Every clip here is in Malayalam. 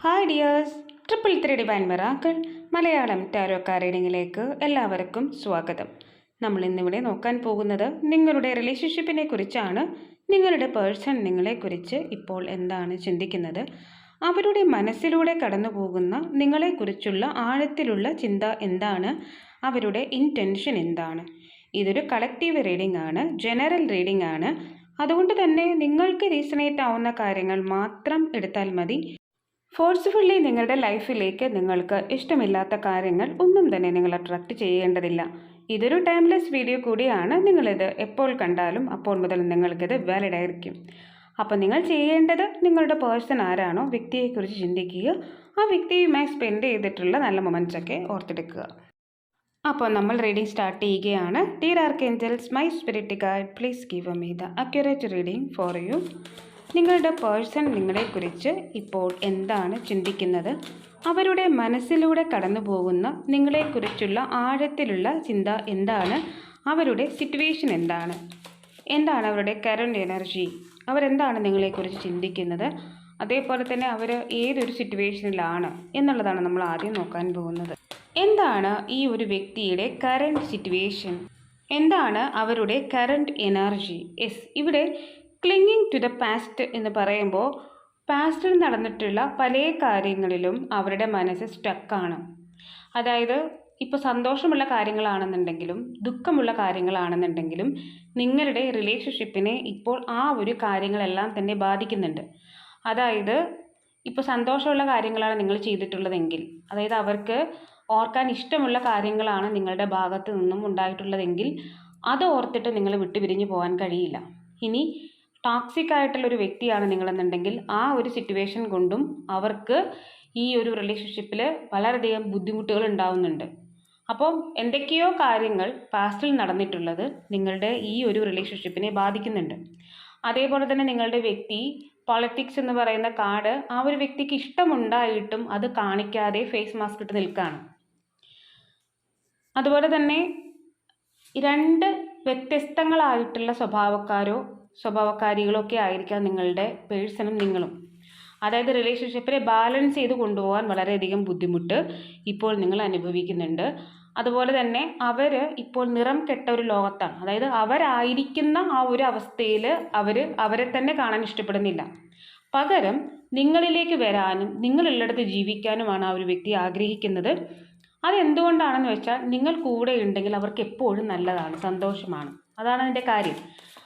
Hi dears, 333 divine miracle Malayalam tarot റീഡിങ്ങിലേക്ക് എല്ലാവർക്കും സ്വാഗതം. നമ്മൾ ഇന്നിവിടെ നോക്കാൻ പോകുന്നത് നിങ്ങളുടെ റിലേഷൻഷിപ്പിനെ കുറിച്ചാണ്. നിങ്ങളുടെ പേഴ്സൺ നിങ്ങളെക്കുറിച്ച് ഇപ്പോൾ എന്താണ് ചിന്തിക്കുന്നത്, അവരുടെ മനസ്സിലൂടെ കടന്നു പോകുന്ന നിങ്ങളെക്കുറിച്ചുള്ള ആഴത്തിലുള്ള ചിന്ത എന്താണ്, അവരുടെ ഇൻറ്റൻഷൻ എന്താണ്. ഇതൊരു കളക്റ്റീവ് റീഡിംഗ് ആണ്, ജനറൽ റീഡിംഗ് ആണ്. അതുകൊണ്ട് തന്നെ നിങ്ങൾക്ക് റീസണേറ്റ് ആവുന്ന കാര്യങ്ങൾ മാത്രം എടുത്താൽ മതി. ഫോഴ്സ്ഫുള്ളി നിങ്ങളുടെ ലൈഫിലേക്ക് നിങ്ങൾക്ക് ഇഷ്ടമില്ലാത്ത കാര്യങ്ങൾ ഒന്നും തന്നെ നിങ്ങൾ അട്രാക്റ്റ് ചെയ്യേണ്ടതില്ല. ഇതൊരു ടൈംലെസ് വീഡിയോ കൂടിയാണ്. നിങ്ങളിത് എപ്പോൾ കണ്ടാലും അപ്പോൾ മുതൽ നിങ്ങൾക്കിത് വാലിഡ് ആയിരിക്കും. അപ്പോൾ നിങ്ങൾ ചെയ്യേണ്ടത് നിങ്ങളുടെ പേഴ്സൺ ആരാണോ വ്യക്തിയെക്കുറിച്ച് ചിന്തിക്കുക, ആ വ്യക്തിയുമായി സ്പെൻഡ് ചെയ്തിട്ടുള്ള നല്ല മൊമെൻറ്റ്സൊക്കെ ഓർത്തെടുക്കുക. അപ്പോൾ നമ്മൾ റീഡിംഗ് സ്റ്റാർട്ട് ചെയ്യുകയാണ്. Dear archangels, my spirit guide, please give me the accurate reading for you. നിങ്ങളുടെ പേഴ്സൺ നിങ്ങളെക്കുറിച്ച് ഇപ്പോൾ എന്താണ് ചിന്തിക്കുന്നത്, അവരുടെ മനസ്സിലൂടെ കടന്നു പോകുന്ന നിങ്ങളെക്കുറിച്ചുള്ള ആഴത്തിലുള്ള ചിന്ത എന്താണ്, അവരുടെ സിറ്റുവേഷൻ എന്താണ്, എന്താണ് അവരുടെ കറണ്ട് എനർജി, അവരെന്താണ് നിങ്ങളെക്കുറിച്ച് ചിന്തിക്കുന്നത്, അതേപോലെ തന്നെ അവർ ഏതൊരു സിറ്റുവേഷനിലാണ് എന്നുള്ളതാണ് നമ്മൾ ആദ്യം നോക്കാൻ പോകുന്നത്. എന്താണ് ഈ ഒരു വ്യക്തിയുടെ കറണ്ട് സിറ്റുവേഷൻ, എന്താണ് അവരുടെ കറണ്ട് എനർജി. ഇവിടെ ക്ലിങ്ങിങ് ടു ദ പാസ്റ്റ് എന്ന് പറയുമ്പോൾ പാസ്റ്റിൽ നടന്നിട്ടുള്ള പല കാര്യങ്ങളിലും അവരുടെ മനസ്സ് സ്റ്റക്കാണ്. അതായത് ഇപ്പോൾ സന്തോഷമുള്ള കാര്യങ്ങളാണെന്നുണ്ടെങ്കിലും ദുഃഖമുള്ള കാര്യങ്ങളാണെന്നുണ്ടെങ്കിലും നിങ്ങളുടെ റിലേഷൻഷിപ്പിനെ ഇപ്പോൾ ആ ഒരു കാര്യങ്ങളെല്ലാം തന്നെ ബാധിക്കുന്നുണ്ട്. അതായത് ഇപ്പോൾ സന്തോഷമുള്ള കാര്യങ്ങളാണ് നിങ്ങൾ ചെയ്തിട്ടുള്ളതെങ്കിൽ, അതായത് അവർക്ക് ഓർക്കാൻ ഇഷ്ടമുള്ള കാര്യങ്ങളാണ് നിങ്ങളുടെ ഭാഗത്ത് നിന്നും ഉണ്ടായിട്ടുള്ളതെങ്കിൽ അത് ഓർത്തിട്ട് നിങ്ങൾ വിട്ടുപിരിഞ്ഞു പോകാൻ കഴിയില്ല. ഇനി ടോക്സിക് ആയിട്ടുള്ളൊരു വ്യക്തിയാണ് നിങ്ങളെന്നുണ്ടെങ്കിൽ ആ ഒരു സിറ്റുവേഷൻ കൊണ്ടും അവർക്ക് ഈ ഒരു റിലേഷൻഷിപ്പിൽ വളരെയധികം ബുദ്ധിമുട്ടുകൾ ഉണ്ടാവുന്നുണ്ട്. അപ്പോൾ എന്തൊക്കെയോ കാര്യങ്ങൾ പാസ്റ്റിൽ നടന്നിട്ടുള്ളത് നിങ്ങളുടെ ഈ ഒരു റിലേഷൻഷിപ്പിനെ ബാധിക്കുന്നുണ്ട്. അതേപോലെ തന്നെ നിങ്ങളുടെ വ്യക്തി പൊളിറ്റിക്സ് എന്ന് പറയുന്ന കാർഡ് ആ ഒരു വ്യക്തിക്ക് ഇഷ്ടമുണ്ടായിട്ടും അത് കാണിക്കാതെ ഫേസ് മാസ്ക് ഇട്ട് നിൽക്കുകയാണ്. അതുപോലെ തന്നെ രണ്ട് വ്യത്യസ്തങ്ങളായിട്ടുള്ള സ്വഭാവക്കാരികളൊക്കെ ആയിരിക്കാം നിങ്ങളുടെ പേഴ്സണും നിങ്ങളും. അതായത് റിലേഷൻഷിപ്പിനെ ബാലൻസ് ചെയ്ത് കൊണ്ടുപോകാൻ വളരെയധികം ബുദ്ധിമുട്ട് ഇപ്പോൾ നിങ്ങൾ അനുഭവിക്കുന്നുണ്ട്. അതുപോലെ തന്നെ അവർ ഇപ്പോൾ നിറം കെട്ട ഒരു ലോകത്താണ്. അതായത് അവരായിരിക്കുന്ന ആ ഒരു അവസ്ഥയിൽ അവരെ തന്നെ കാണാൻ ഇഷ്ടപ്പെടുന്നില്ല. പകരം നിങ്ങളിലേക്ക് വരാനും നിങ്ങളുള്ളിടത്ത് ജീവിക്കാനുമാണ് ആ ഒരു വ്യക്തി ആഗ്രഹിക്കുന്നത്. അതെന്തുകൊണ്ടാണെന്ന് വെച്ചാൽ നിങ്ങൾ കൂടെ ഉണ്ടെങ്കിൽ അവർക്ക് എപ്പോഴും നല്ലതാണ്, സന്തോഷമാണ്. അതാണ് അതിൻ്റെ കാര്യം.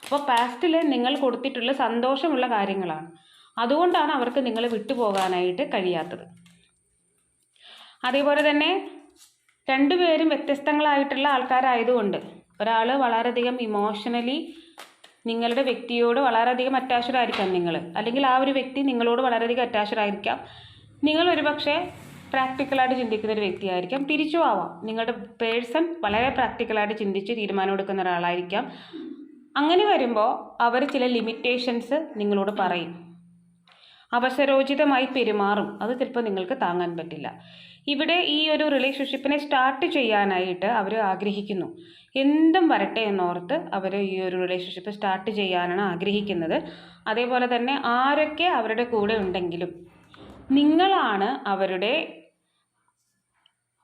അപ്പോൾ പാസ്റ്റിൽ നിങ്ങൾ കൊടുത്തിട്ടുള്ള സന്തോഷമുള്ള കാര്യങ്ങളാണ്, അതുകൊണ്ടാണ് അവർക്ക് നിങ്ങളെ വിട്ടുപോകാനായിട്ട് കഴിയാത്തത്. അതേപോലെ തന്നെ രണ്ടുപേരും വ്യത്യസ്തങ്ങളായിട്ടുള്ള ആൾക്കാരായതുകൊണ്ട് ഒരാൾ വളരെയധികം ഇമോഷണലി നിങ്ങളുടെ വ്യക്തിയോട് വളരെയധികം അറ്റാച്ച്ഡ് ആയിരിക്കാം നിങ്ങൾ, അല്ലെങ്കിൽ ആ ഒരു വ്യക്തി നിങ്ങളോട് വളരെയധികം അറ്റാച്ച്ഡ് ആയിരിക്കാം. നിങ്ങൾ ഒരുപക്ഷെ പ്രാക്ടിക്കലായിട്ട് ചിന്തിക്കുന്ന ഒരു വ്യക്തിയായിരിക്കാം, തിരിച്ചും ആവാം. നിങ്ങളുടെ പേഴ്സൺ വളരെ പ്രാക്ടിക്കലായിട്ട് ചിന്തിച്ച് തീരുമാനം എടുക്കുന്ന ഒരാളായിരിക്കാം. അങ്ങനെ വരുമ്പോൾ അവർ ചില ലിമിറ്റേഷൻസ് നിങ്ങളോട് പറയും, അവസരോചിതമായി പെരുമാറും. അത് ചിലപ്പോൾ നിങ്ങൾക്ക് താങ്ങാൻ പറ്റില്ല. ഇവിടെ ഈ ഒരു റിലേഷൻഷിപ്പിനെ സ്റ്റാർട്ട് ചെയ്യാനായിട്ട് അവർ ആഗ്രഹിക്കുന്നു. എന്തും വരട്ടെ എന്നോർത്ത് അവർ ഈ ഒരു റിലേഷൻഷിപ്പ് സ്റ്റാർട്ട് ചെയ്യാനാണ് ആഗ്രഹിക്കുന്നത്. അതേപോലെ തന്നെ ആരൊക്കെ അവരുടെ കൂടെ ഉണ്ടെങ്കിലും നിങ്ങളാണ് അവരുടെ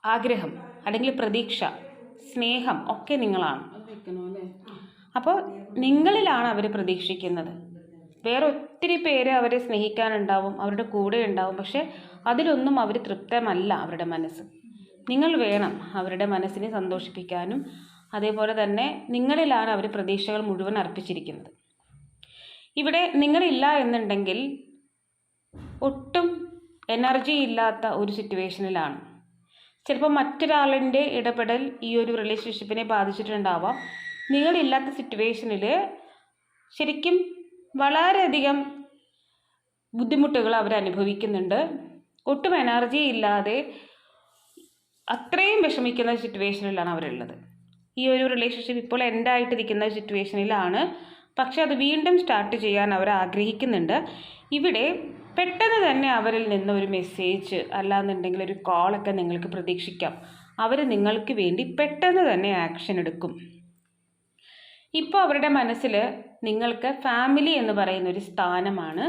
ആഗ്രഹം, അല്ലെങ്കിൽ പ്രതീക്ഷ, സ്നേഹം ഒക്കെ നിങ്ങളാണ്. അപ്പോൾ നിങ്ങളിലാണ് അവർ പ്രതീക്ഷിക്കുന്നത്. വേറെ ഒത്തിരി പേര് അവരെ സ്നേഹിക്കാനുണ്ടാവും, അവരുടെ കൂടെ ഉണ്ടാവും. പക്ഷെ അതിലൊന്നും അവർ തൃപ്തമല്ല. അവരുടെ മനസ്സ് നിങ്ങൾ വേണം അവരുടെ മനസ്സിനെ സന്തോഷിപ്പിക്കാനും. അതേപോലെ തന്നെ നിങ്ങളിലാണ് അവർ പ്രതീക്ഷകൾ മുഴുവൻ അർപ്പിച്ചിരിക്കുന്നത്. ഇവിടെ നിങ്ങളില്ല എന്നുണ്ടെങ്കിൽ ഒട്ടും എനർജി ഇല്ലാത്ത ഒരു സിറ്റുവേഷനിലാണ്. ചിലപ്പോൾ മറ്റൊരാളിൻ്റെ ഇടപെടൽ ഈ ഒരു റിലേഷൻഷിപ്പിനെ ബാധിച്ചിട്ടുണ്ടാവാം. നിങ്ങളില്ലാത്ത സിറ്റുവേഷനിൽ ശരിക്കും വളരെയധികം ബുദ്ധിമുട്ടുകൾ അവർ അനുഭവിക്കുന്നുണ്ട്. ഒട്ടും എനർജി ഇല്ലാതെ അത്രയും വിഷമിക്കുന്ന സിറ്റുവേഷനിലാണ് അവരുള്ളത്. ഈ ഒരു റിലേഷൻഷിപ്പ് ഇപ്പോൾ എൻഡായിട്ടിരിക്കുന്ന സിറ്റുവേഷനിലാണ്. പക്ഷെ അത് വീണ്ടും സ്റ്റാർട്ട് ചെയ്യാൻ അവർ ആഗ്രഹിക്കുന്നുണ്ട്. ഇവിടെ പെട്ടെന്ന് തന്നെ അവരിൽ നിന്ന് ഒരു മെസ്സേജ് അല്ലാന്നുണ്ടെങ്കിൽ ഒരു കോളൊക്കെ നിങ്ങൾക്ക് പ്രതീക്ഷിക്കാം. അവർ നിങ്ങൾക്ക് വേണ്ടി പെട്ടെന്ന് തന്നെ ആക്ഷൻ എടുക്കും. ഇപ്പോൾ അവരുടെ മനസ്സിൽ നിങ്ങൾക്ക് ഫാമിലി എന്ന് പറയുന്ന ഒരു സ്ഥാനമാണ്.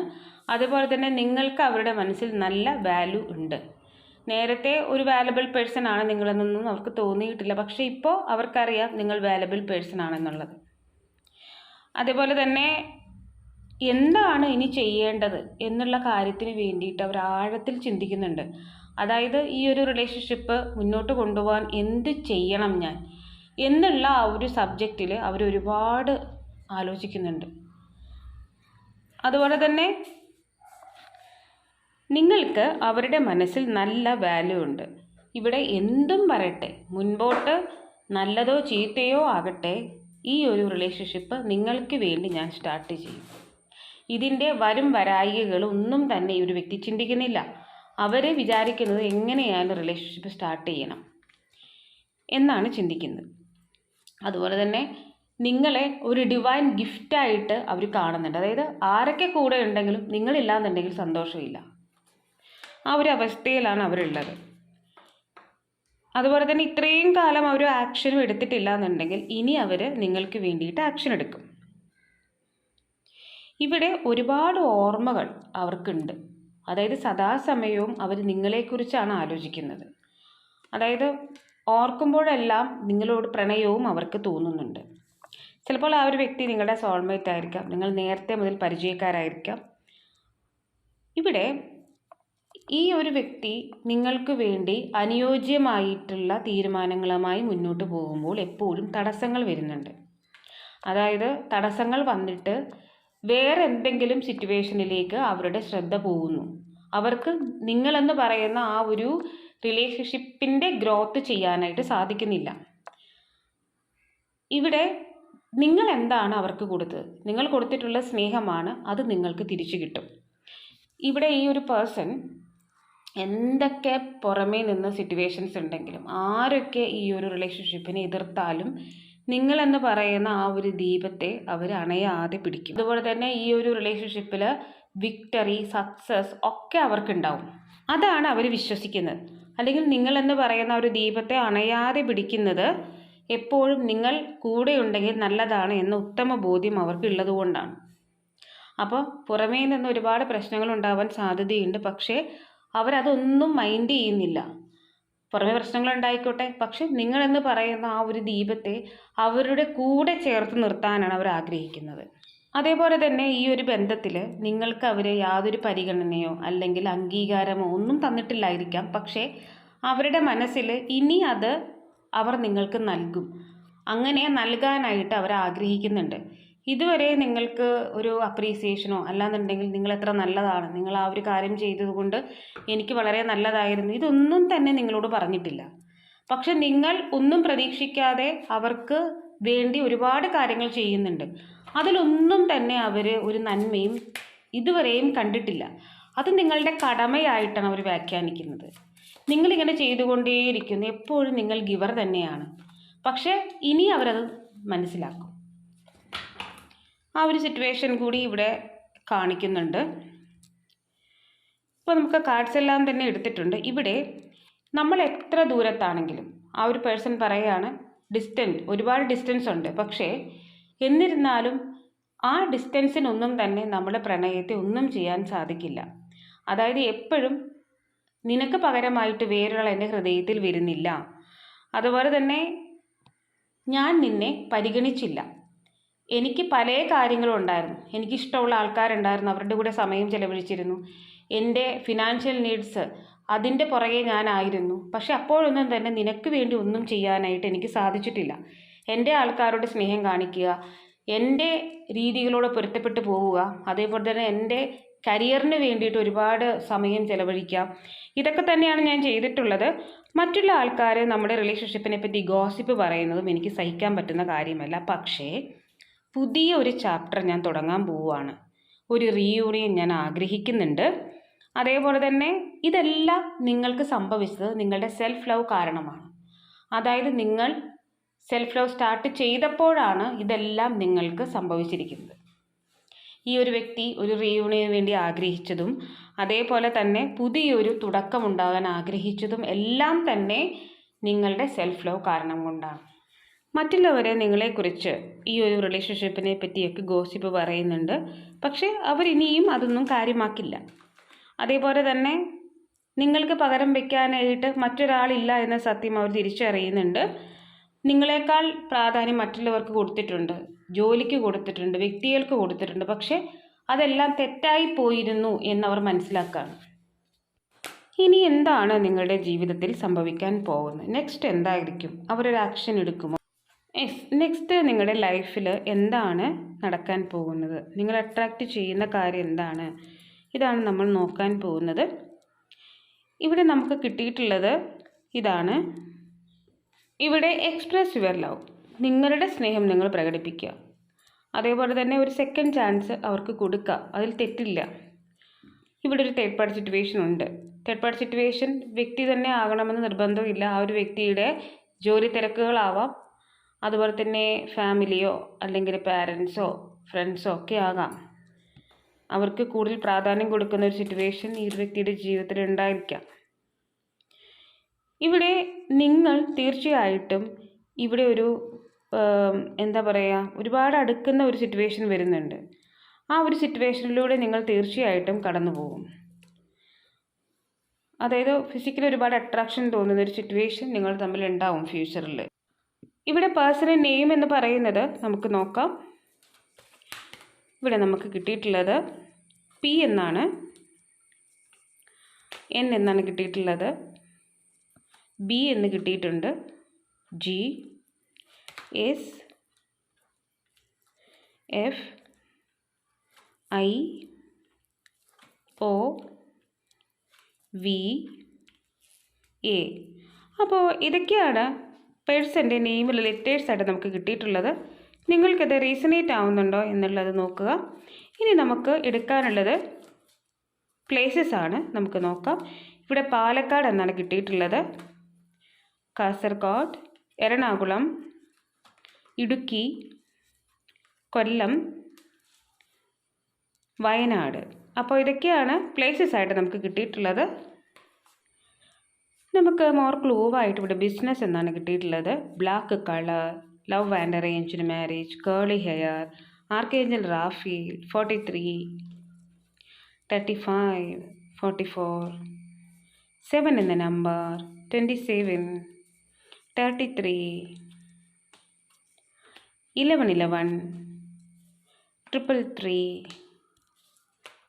അതുപോലെ തന്നെ നിങ്ങൾക്ക് അവരുടെ മനസ്സിൽ നല്ല വാല്യൂ ഉണ്ട്. നേരത്തെ ഒരു വാല്യബിൾ പേഴ്സൺ ആണ് നിങ്ങളെന്നൊന്നും അവർക്ക് തോന്നിയിട്ടില്ല, പക്ഷേ ഇപ്പോൾ അവർക്കറിയാം നിങ്ങൾ വാല്യബിൾ പേഴ്സൺ ആണെന്നുള്ളത്. അതുപോലെ തന്നെ എന്താണ് ഇനി ചെയ്യേണ്ടത് എന്നുള്ള കാര്യത്തിന് വേണ്ടിയിട്ട് അവർ ആഴത്തിൽ ചിന്തിക്കുന്നുണ്ട്. അതായത് ഈ ഒരു റിലേഷൻഷിപ്പ് മുന്നോട്ട് കൊണ്ടുപോകാൻ എന്ത് ചെയ്യണം ഞാൻ എന്നുള്ള ആ ഒരു സബ്ജക്റ്റിൽ അവർ ഒരുപാട് ആലോചിക്കുന്നുണ്ട്. അതുപോലെ തന്നെ നിങ്ങൾക്ക് അവരുടെ മനസ്സിൽ നല്ല വാല്യൂ ഉണ്ട്. ഇവിടെ എന്തും പറയട്ടെ, മുൻപോട്ട് നല്ലതോ ചീത്തയോ ആകട്ടെ, ഈ ഒരു റിലേഷൻഷിപ്പ് നിങ്ങൾക്ക് വേണ്ടി ഞാൻ സ്റ്റാർട്ട് ചെയ്യും. ഇതിൻ്റെ വരും വരായികകളൊന്നും തന്നെ ഈ ഒരു വ്യക്തി ചിന്തിക്കുന്നില്ല. അവർ വിചാരിക്കുന്നത് എങ്ങനെയാണ് റിലേഷൻഷിപ്പ് സ്റ്റാർട്ട് ചെയ്യണം എന്നാണ് ചിന്തിക്കുന്നത്. അതുപോലെ തന്നെ നിങ്ങളെ ഒരു ഡിവൈൻ ഗിഫ്റ്റായിട്ട് അവർ കാണുന്നുണ്ട്. അതായത് ആരൊക്കെ കൂടെ ഉണ്ടെങ്കിലും നിങ്ങളില്ലാന്നുണ്ടെങ്കിൽ സന്തോഷമില്ല, ആ ഒരു അവസ്ഥയിലാണ് അവരുള്ളത്. അതുപോലെ തന്നെ ഇത്രയും കാലം അവർ ആക്ഷനും എടുത്തിട്ടില്ല എന്നുണ്ടെങ്കിൽ ഇനി അവർ നിങ്ങൾക്ക് വേണ്ടിയിട്ട് ആക്ഷൻ എടുക്കും. ഇവിടെ ഒരുപാട് ഓർമ്മകൾ അവർക്കുണ്ട്. അതായത് സദാസമയവും അവർ നിങ്ങളെക്കുറിച്ചാണ് ആലോചിക്കുന്നത്. അതായത് ഓർക്കുമ്പോഴെല്ലാം നിങ്ങളോട് പ്രണയവും അവർക്ക് തോന്നുന്നുണ്ട്. ചിലപ്പോൾ ആ ഒരു വ്യക്തി നിങ്ങളുടെ സോൾമേറ്റ് ആയിരിക്കാം, നിങ്ങൾ നേരത്തെ മുതൽ പരിചയക്കാരായിരിക്കാം. ഇവിടെ ഈ ഒരു വ്യക്തി നിങ്ങൾക്ക് വേണ്ടി അനുയോജ്യമായിട്ടുള്ള തീരുമാനങ്ങളുമായി മുന്നോട്ട് പോകുമ്പോൾ എപ്പോഴും തടസ്സങ്ങൾ വരുന്നുണ്ട്. അതായത് തടസ്സങ്ങൾ വന്നിട്ട് വേറെ എന്തെങ്കിലും സിറ്റുവേഷനിലേക്ക് അവരുടെ ശ്രദ്ധ പോകുന്നു. അവർക്ക് നിങ്ങളെന്ന് പറയുന്ന ആ ഒരു റിലേഷൻഷിപ്പിൻ്റെ ഗ്രോത്ത് ചെയ്യാനായിട്ട് സാധിക്കുന്നില്ല. ഇവിടെ നിങ്ങൾ എന്താണ് അവർക്ക് കൊടുത്തത്? നിങ്ങൾ കൊടുത്തിട്ടുള്ള സ്നേഹമാണ്, അത് നിങ്ങൾക്ക് തിരിച്ചു കിട്ടും. ഇവിടെ ഈ ഒരു പേഴ്സൺ എന്തൊക്കെ പുറമേ നിന്ന് സിറ്റുവേഷൻസ് ഉണ്ടെങ്കിലും ആരൊക്കെ ഈ ഒരു റിലേഷൻഷിപ്പിനെ എതിർത്താലും നിങ്ങളെന്ന് പറയുന്ന ആ ഒരു ദീപത്തെ അവർ അണയാതെ പിടിക്കും. അതുപോലെ തന്നെ ഈ ഒരു റിലേഷൻഷിപ്പിൽ വിക്ടറി, സക്സസ് ഒക്കെ അവർക്കുണ്ടാവും. അതാണ് അവർ വിശ്വസിക്കുന്നത്. അല്ലെങ്കിൽ നിങ്ങളെന്ന് പറയുന്ന ഒരു ദീപത്തെ അണയാതെ പിടിക്കുന്നത് എപ്പോഴും നിങ്ങൾ കൂടെ ഉണ്ടെങ്കിൽ നല്ലതാണ് എന്ന ഉത്തമ ബോധ്യം അവർക്കുള്ളത് കൊണ്ടാണ്. അപ്പോൾ പുറമേ നിന്ന് ഒരുപാട് പ്രശ്നങ്ങൾ ഉണ്ടാവാൻ സാധ്യതയുണ്ട്, പക്ഷേ അവരതൊന്നും മൈൻഡ് ചെയ്യുന്നില്ല. പുറമെ പ്രശ്നങ്ങളുണ്ടായിക്കോട്ടെ, പക്ഷെ നിങ്ങളെന്ന് പറയുന്ന ആ ഒരു ദീപത്തെ അവരുടെ കൂടെ ചേർത്ത് നിർത്താനാണ് അവർ ആഗ്രഹിക്കുന്നത്. അതേപോലെ തന്നെ ഈ ഒരു ബന്ധത്തിൽ നിങ്ങൾക്ക് അവർ യാതൊരു പരിഗണനയോ അല്ലെങ്കിൽ അംഗീകാരമോ ഒന്നും തന്നിട്ടില്ലായിരിക്കാം, പക്ഷേ അവരുടെ മനസ്സിൽ ഇനി അത് അവർ നിങ്ങൾക്ക് നൽകും. അങ്ങനെ നൽകാനായിട്ട് അവർ ആഗ്രഹിക്കുന്നുണ്ട്. ഇതുവരെ നിങ്ങൾക്ക് ഒരു അപ്രീസിയേഷനോ അല്ലാന്നുണ്ടെങ്കിൽ നിങ്ങൾ എത്ര നല്ലതാണ്, നിങ്ങൾ ആ ഒരു കാര്യം ചെയ്തതുകൊണ്ട് എനിക്ക് വളരെ നല്ലതായിരുന്നു, ഇതൊന്നും തന്നെ നിങ്ങളോട് പറഞ്ഞിട്ടില്ല. പക്ഷെ നിങ്ങൾ ഒന്നും പ്രതീക്ഷിക്കാതെ അവർക്ക് വേണ്ടി ഒരുപാട് കാര്യങ്ങൾ ചെയ്യുന്നുണ്ട്. അതിലൊന്നും തന്നെ അവർ ഒരു നന്മയും ഇതുവരെയും കണ്ടിട്ടില്ല. അത് നിങ്ങളുടെ കടമയായിട്ടാണ് അവർ വ്യാഖ്യാനിക്കുന്നത്. നിങ്ങളിങ്ങനെ ചെയ്തുകൊണ്ടേയിരിക്കുന്നു, എപ്പോഴും നിങ്ങൾ ഗിവർ തന്നെയാണ്. പക്ഷേ ഇനി അവരത് മനസ്സിലാക്കും. ആ ഒരു സിറ്റുവേഷൻ കൂടി ഇവിടെ കാണിക്കുന്നുണ്ട്. ഇപ്പോൾ നമുക്ക് കാർഡ്സ് എല്ലാം തന്നെ എടുത്തിട്ടുണ്ട്. ഇവിടെ നമ്മൾ എത്ര ദൂരത്താണെങ്കിലും ആ ഒരു പേഴ്സൺ പറയുകയാണ് ഒരുപാട് ഡിസ്റ്റൻസ് ഉണ്ട്, പക്ഷേ എന്നിരുന്നാലും ആ ഡിസ്റ്റൻസിനൊന്നും തന്നെ നമ്മുടെ പ്രണയത്തെ ഒന്നും ചെയ്യാൻ സാധിക്കില്ല. അതായത് എപ്പോഴും നിനക്ക് പകരമായിട്ട് വേറൊരാൾ എൻ്റെ ഹൃദയത്തിൽ വരുന്നില്ല, അതുപോലെ തന്നെ ഞാൻ നിന്നെ പരിഗണിച്ചില്ല, എനിക്ക് പല കാര്യങ്ങളും ഉണ്ടായിരുന്നു, എനിക്കിഷ്ടമുള്ള ആൾക്കാരുണ്ടായിരുന്നു, അവരുടെ കൂടെ സമയം ചെലവഴിച്ചിരുന്നു, എൻ്റെ ഫിനാൻഷ്യൽ നീഡ്സ് അതിൻ്റെ പുറകെ ഞാനായിരുന്നു, പക്ഷെ അപ്പോഴൊന്നും തന്നെ നിനക്ക് വേണ്ടി ഒന്നും ചെയ്യാനായിട്ട് എനിക്ക് സാധിച്ചിട്ടില്ല. എൻ്റെ ആൾക്കാരോട് സ്നേഹം കാണിക്കുക, എൻ്റെ രീതികളോട് പൊരുത്തപ്പെട്ട് പോവുക, അതേപോലെ തന്നെ എൻ്റെ കരിയറിന് വേണ്ടിയിട്ട് ഒരുപാട് സമയം ചെലവഴിക്കാം, ഇതൊക്കെ തന്നെയാണ് ഞാൻ ചെയ്തിട്ടുള്ളത്. മറ്റുള്ള ആൾക്കാർ നമ്മുടെ റിലേഷൻഷിപ്പിനെ പറ്റി ഗോസിപ്പ് പറയുന്നതും എനിക്ക് സഹിക്കാൻ പറ്റുന്ന കാര്യമല്ല. പക്ഷേ പുതിയ ഒരു ചാപ്റ്റർ ഞാൻ തുടങ്ങാൻ പോവുകയാണ്, ഒരു റീയൂണിയൻ ഞാൻ ആഗ്രഹിക്കുന്നുണ്ട്. അതേപോലെ തന്നെ ഇതെല്ലാം നിങ്ങൾക്ക് സംഭവിച്ചത് നിങ്ങളുടെ സെൽഫ് ലവ് കാരണമാണ്. അതായത് നിങ്ങൾ സെൽഫ് ലവ് സ്റ്റാർട്ട് ചെയ്തപ്പോഴാണ് ഇതെല്ലാം നിങ്ങൾക്ക് സംഭവിച്ചിരിക്കുന്നത്. ഈ ഒരു വ്യക്തി ഒരു റീയൂണിയന് വേണ്ടി ആഗ്രഹിച്ചതും അതേപോലെ തന്നെ പുതിയൊരു തുടക്കമുണ്ടാകാൻ ആഗ്രഹിച്ചതും എല്ലാം തന്നെ നിങ്ങളുടെ സെൽഫ് ലവ് കാരണം കൊണ്ടാണ്. മറ്റുള്ളവരെ നിങ്ങളെക്കുറിച്ച് ഈ ഒരു റിലേഷൻഷിപ്പിനെ പറ്റിയൊക്കെ ഗോസിപ്പ് പറയുന്നുണ്ട്, പക്ഷേ അവരിനിയും അതൊന്നും കാര്യമാക്കില്ല. അതേപോലെ തന്നെ നിങ്ങൾക്ക് പകരം വയ്ക്കാനായിട്ട് മറ്റൊരാളില്ല എന്ന സത്യം അവർ തിരിച്ചറിയുന്നുണ്ട്. നിങ്ങളെക്കാൾ പ്രാധാന്യം മറ്റുള്ളവർക്ക് കൊടുത്തിട്ടുണ്ട്, ജോലിക്ക് കൊടുത്തിട്ടുണ്ട്, വ്യക്തികൾക്ക് കൊടുത്തിട്ടുണ്ട്. പക്ഷേ അതെല്ലാം തെറ്റായി പോയിരുന്നു എന്നവർ മനസ്സിലാക്കുകയാണ്. ഇനി എന്താണ് നിങ്ങളുടെ ജീവിതത്തിൽ സംഭവിക്കാൻ പോകുന്നത്? നെക്സ്റ്റ് എന്തായിരിക്കും? അവരൊരു ആക്ഷൻ എടുക്കുമോ? നെക്സ്റ്റ് നിങ്ങളുടെ ലൈഫിൽ എന്താണ് നടക്കാൻ പോകുന്നത്? നിങ്ങൾ അട്രാക്റ്റ് ചെയ്യുന്ന കാര്യം എന്താണ്? ഇതാണ് നമ്മൾ നോക്കാൻ പോകുന്നത്. ഇവിടെ നമുക്ക് കിട്ടിയിട്ടുള്ളത് ഇതാണ്. ഇവിടെ എക്സ്പ്രസ് യുവർ ലവ്. നിങ്ങളുടെ സ്നേഹം നിങ്ങൾ പ്രകടിപ്പിക്കുക. അതേപോലെ തന്നെ ഒരു സെക്കൻഡ് ചാൻസ് അവർക്ക് കൊടുക്കുക. അതിൽ തെറ്റില്ല. ഇവിടെ ഒരു തേർഡ് പാർട്ടി സിറ്റുവേഷൻ ഉണ്ട്. തേർഡ് പാർട്ടി സിറ്റുവേഷൻ വ്യക്തി തന്നെ ആകണമെന്ന് നിർബന്ധമില്ല. ആ ഒരു വ്യക്തിയുടെ ജോലി തിരക്കുകളാവാം, അതുപോലെ തന്നെ ഫാമിലിയോ അല്ലെങ്കിൽ പാരൻസോ ഫ്രണ്ട്സോ ഒക്കെ ആകാം. അവർക്ക് കൂടുതൽ പ്രാധാന്യം കൊടുക്കുന്ന ഒരു സിറ്റുവേഷൻ ഈ ഒരു വ്യക്തിയുടെ ജീവിതത്തിൽ ഉണ്ടായിരിക്കാം. ഇവിടെ നിങ്ങൾ തീർച്ചയായിട്ടും ഇവിടെ ഒരു എന്താ പറയുക, ഒരുപാട് അടുക്കുന്ന ഒരു സിറ്റുവേഷൻ വരുന്നുണ്ട്. ആ ഒരു സിറ്റുവേഷനിലൂടെ നിങ്ങൾ തീർച്ചയായിട്ടും കടന്നു പോകും. അതായത് ഫിസിക്കലി ഒരുപാട് അട്രാക്ഷൻ തോന്നുന്ന ഒരു സിറ്റുവേഷൻ നിങ്ങൾ തമ്മിൽ ഉണ്ടാവും ഫ്യൂച്ചറിൽ. ഇവിടെ പേഴ്സണൽ നെയിം എന്ന് പറയുന്നത് നമുക്ക് നോക്കാം. ഇവിടെ നമുക്ക് കിട്ടിയിട്ടുള്ളത് പി എന്നാണ്, എൻ എന്നാണ് കിട്ടിയിട്ടുള്ളത്, ബി എന്ന് കിട്ടിയിട്ടുണ്ട്, G, S, F, I, O, V, A. അപ്പോൾ ഇതൊക്കെയാണ് പേഴ്സൻ്റെ നെയിമിൽ ലെറ്റേഴ്സായിട്ട് നമുക്ക് കിട്ടിയിട്ടുള്ളത്. നിങ്ങൾക്കത് റീസണേറ്റ് ആവുന്നുണ്ടോ എന്നുള്ളത് നോക്കുക. ഇനി നമുക്ക് എടുക്കാനുള്ളത് പ്ലേസസ് ആണ്. നമുക്ക് നോക്കാം. ഇവിടെ പാലക്കാട് എന്നാണ് കിട്ടിയിട്ടുള്ളത്, കാസർഗോഡ്, എറണാകുളം, ഇടുക്കി, കൊല്ലം, വയനാട്. അപ്പോൾ ഇതൊക്കെയാണ് പ്ലേസസ് ആയിട്ട് നമുക്ക് കിട്ടിയിട്ടുള്ളത്. നമുക്ക് മോർ ക്ലൂവായിട്ട് ഇവിടെ ബിസിനസ് എന്നാണ് കിട്ടിയിട്ടുള്ളത്. Black colour, love and arranged marriage, curly hair, archangel Raphael, 43, 35, 44, 7 എന്ന number, 27, 33, 11, 333,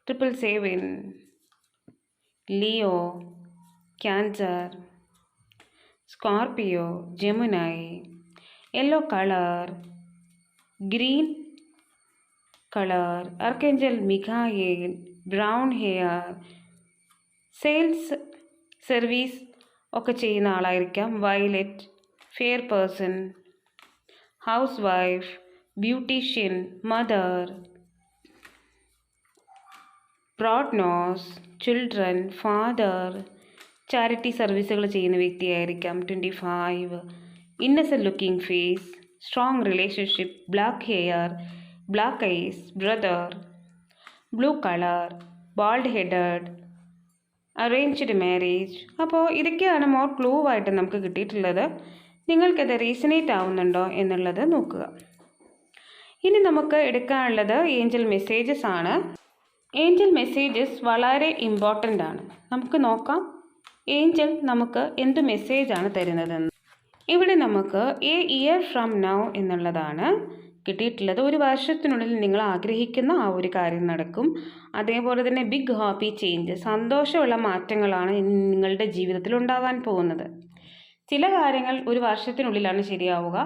777, Leo, cancer, Scorpio, Gemini, yellow colour, green colour, archangel Michael, brown hair, sales service ഒക്കെ ചെയ്യുന്ന ആളായിരിക്കാം, violet, fair person, house wife, beautician, mother, broad nose, children, father, charity സർവീസുകൾ ചെയ്യുന്ന വ്യക്തിയായിരിക്കാം, 25, innocent looking face, strong relationship, black hair, black eyes, brother, blue colour, bald headed, arranged marriage. അപ്പോൾ ഇതൊക്കെയാണ് മോർ ക്ലൂവായിട്ട് നമുക്ക് കിട്ടിയിട്ടുള്ളത്. നിങ്ങൾക്കത് റീസണേറ്റ് ആവുന്നുണ്ടോ എന്നുള്ളത് നോക്കുക. ഇനി നമുക്ക് എടുക്കാനുള്ളത് ഏഞ്ചൽ മെസ്സേജസ് ആണ്. ഏഞ്ചൽ മെസ്സേജസ് വളരെ ഇമ്പോർട്ടൻ്റ് ആണ്. നമുക്ക് നോക്കാം ഏഞ്ചൽ നമുക്ക് എന്ത് മെസ്സേജാണ് തരുന്നതെന്ന്. ഇവിടെ നമുക്ക് എ ഇയർ ഫ്രം നൗ എന്നുള്ളതാണ് കിട്ടിയിട്ടുള്ളത്. ഒരു വർഷത്തിനുള്ളിൽ നിങ്ങൾ ആഗ്രഹിക്കുന്ന ആ ഒരു കാര്യം നടക്കും. അതേപോലെ തന്നെ ബിഗ് ഹാപ്പി ചേഞ്ച്, സന്തോഷമുള്ള മാറ്റങ്ങളാണ് നിങ്ങളുടെ ജീവിതത്തിൽ ഉണ്ടാകാൻ പോകുന്നത്. ചില കാര്യങ്ങൾ ഒരു വർഷത്തിനുള്ളിലാണ് ശരിയാവുക,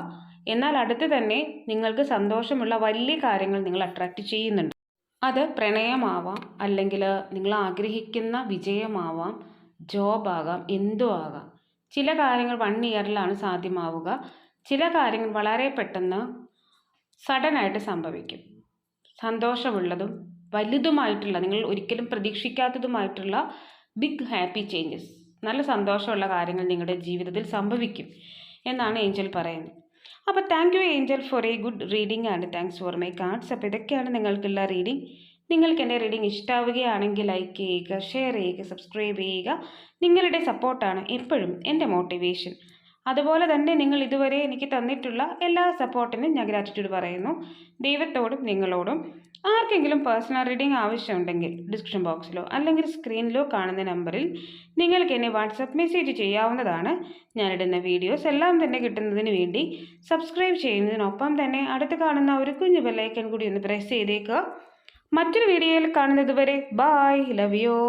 എന്നാൽ അടുത്ത് തന്നെ നിങ്ങൾക്ക് സന്തോഷമുള്ള വലിയ കാര്യങ്ങൾ നിങ്ങൾ അട്രാക്റ്റ് ചെയ്യുന്നുണ്ട്. അത് പ്രണയമാവാം, അല്ലെങ്കിൽ നിങ്ങൾ ആഗ്രഹിക്കുന്ന വിജയമാവാം, ജോബാകാം, എന്തും ആകാം. ചില കാര്യങ്ങൾ 1 ഇയറിലാണ് സാധ്യമാവുക. ചില കാര്യങ്ങൾ വളരെ പെട്ടെന്ന് സഡനായിട്ട് സംഭവിക്കും. സന്തോഷമുള്ളതും വലുതുമായിട്ടുള്ള, നിങ്ങൾ ഒരിക്കലും പ്രതീക്ഷിക്കാത്തതുമായിട്ടുള്ള ബിഗ് ഹാപ്പി ചേഞ്ചസ്, നല്ല സന്തോഷമുള്ള കാര്യങ്ങൾ നിങ്ങളുടെ ജീവിതത്തിൽ സംഭവിക്കും എന്നാണ് ഏഞ്ചൽ പറയുന്നത്. അപ്പോൾ thank you Angel four A good reading and thanks for my cards. അപ്പോൾ ഇതൊക്കെയാണ് നിങ്ങൾക്കുള്ള റീഡിംഗ്. നിങ്ങൾക്ക് എൻ്റെ റീഡിംഗ് ഇഷ്ടമാവുകയാണെങ്കിൽ ലൈക്ക് ചെയ്യുക, ഷെയർ ചെയ്യുക, സബ്സ്ക്രൈബ് ചെയ്യുക. നിങ്ങളുടെ സപ്പോർട്ടാണ് എപ്പോഴും എൻ്റെ മോട്ടിവേഷൻ. അതുപോലെ തന്നെ നിങ്ങൾ ഇതുവരെ എനിക്ക് തന്നിട്ടുള്ള എല്ലാ സപ്പോർട്ടിനും ഞാൻ ഗ്രാറ്റിറ്റ്യൂഡ് പറയുന്നു. ദൈവത്തോടും നിങ്ങളോടും. ആർക്കെങ്കിലും പേഴ്സണൽ റീഡിംഗ് ആവശ്യമുണ്ടെങ്കിൽ ഡിസ്ക്രിപ്ഷൻ ബോക്സിലോ അല്ലെങ്കിൽ സ്ക്രീനിലോ കാണുന്ന നമ്പറിൽ നിങ്ങൾക്ക് എന്നെ വാട്സപ്പ് മെസ്സേജ് ചെയ്യാവുന്നതാണ്. ഞാനിടുന്ന വീഡിയോസ് എല്ലാം തന്നെ കിട്ടുന്നതിന് വേണ്ടി സബ്സ്ക്രൈബ് ചെയ്യുന്നതിനൊപ്പം തന്നെ അടുത്ത് കാണുന്ന ഒരു കുഞ്ഞു ബെല്ലൈക്കൺ കൂടി ഒന്ന് പ്രസ് ചെയ്തേക്കുക. മറ്റൊരു വീഡിയോയിൽ കാണുന്നത് വരെ ബൈ. Love you.